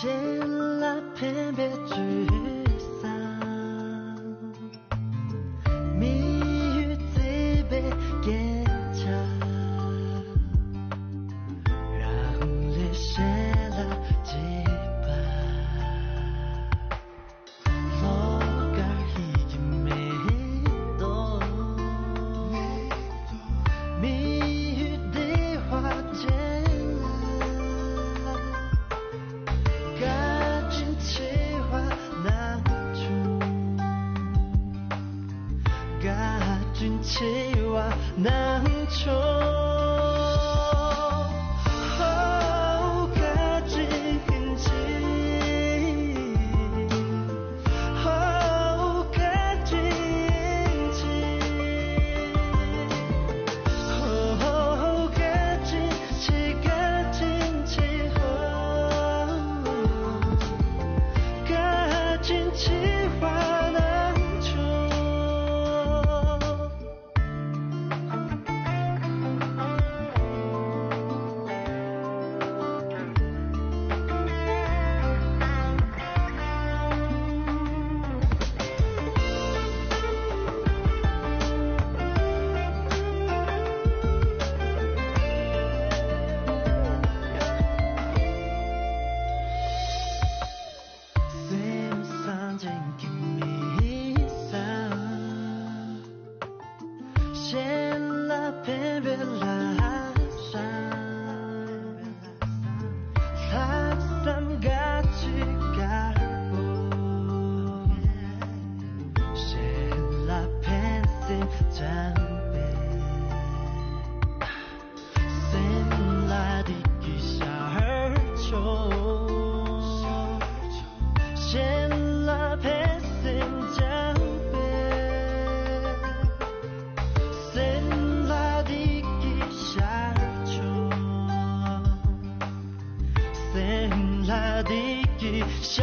显了偏别沮丧，谜语最被坚强，让泪写了几把，落个已经没多，谜语的话间。气话难处，哦，个真情，哦，个真情，哦，个真情，个真情，个真情话难处。显了偏别拉山，拉山嘎去嘎布，显了偏心真悲，显了的给小儿愁，显了偏心真悲。下